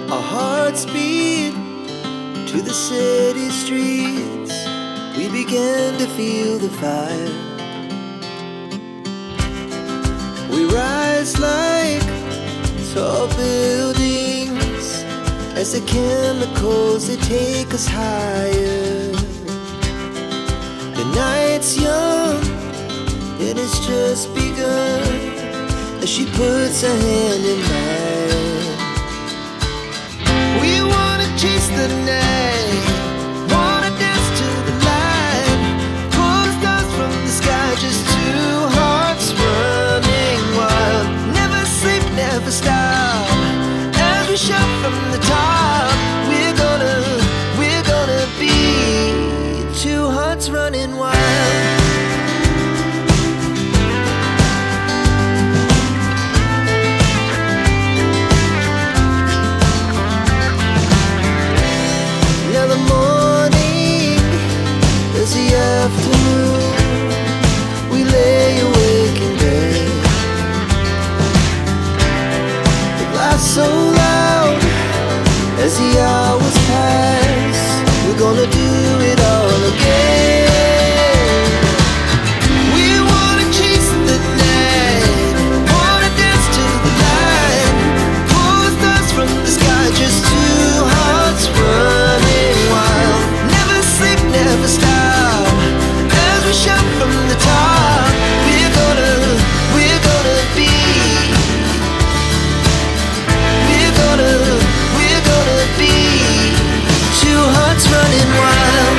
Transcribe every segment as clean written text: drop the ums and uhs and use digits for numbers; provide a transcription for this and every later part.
Our hearts beat to the city streets. We began to feel the fire. We rise like tall buildings as the chemicals, they take us higher. The night's young, it has just begun as she puts her hand in mine. We wanna chase the night, wanna dance to the light, pull stars from the sky, just two hearts running wild. Never sleep, never stop, as we shout from the top. We're gonna be two hearts running wild. Afternoon, we lay awake in bed. The laugh so loud as the hours pass. We're gonna do it all again. We wanna chase the night, wanna dance to the light, pull the stars from the sky, just two hearts running wild. Never sleep, never stop, we shout from the top. We're gonna be. We're gonna be two hearts running wild.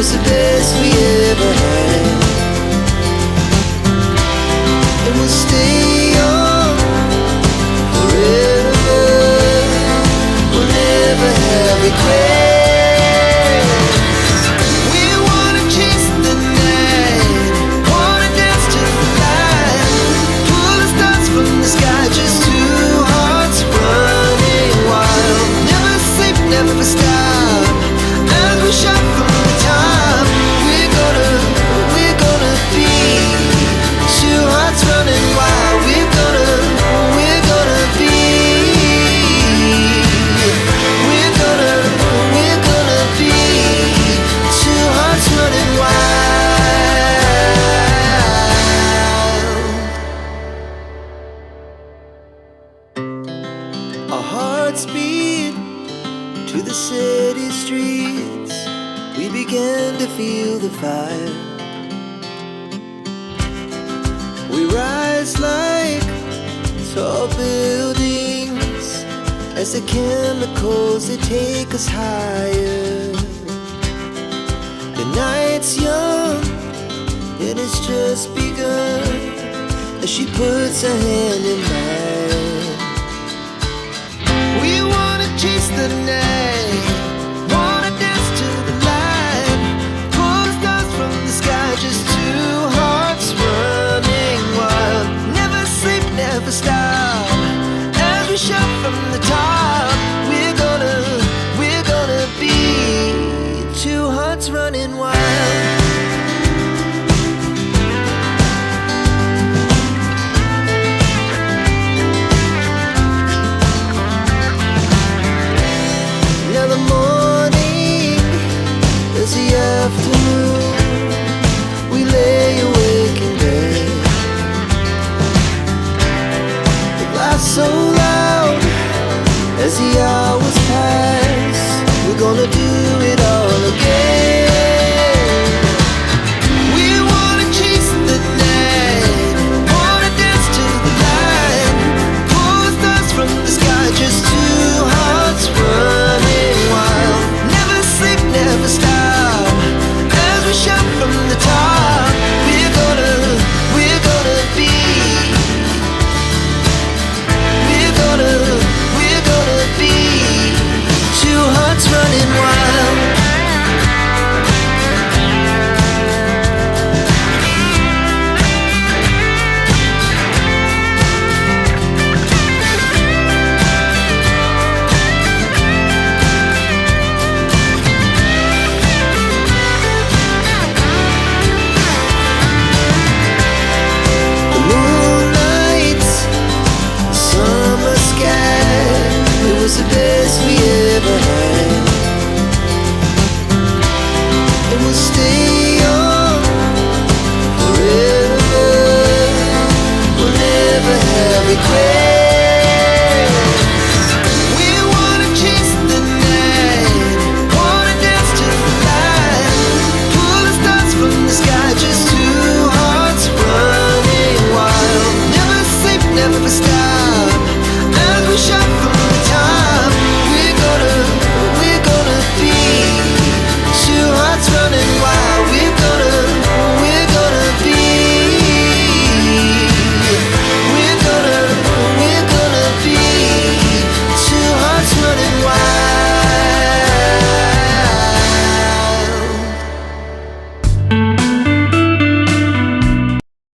The best we ever had, and we'll stay on forever. We'll never have regrets. We wanna chase the night, wanna dance to the light, pull the stars from the sky, just two hearts running wild. Never sleep, never stop, as we shout from the top. Running wild, we're gonna be. We're gonna be two hearts running wild. Our hearts beat to the city streets. We began to feel the fire. We rise like tall buildings as the chemicals, they take us higher. The night's young, it has just begun as she puts her hand in mine. We wanna chase the night, wanna dance to the light, pull stars from the sky, just two hearts running wild. Never sleep, never stop, as we shout from the top. We're gonna be two hearts running wild. Now the morning is the afternoon. We lay awake in bed. The laugh so loud as the hours pass. We're gonna do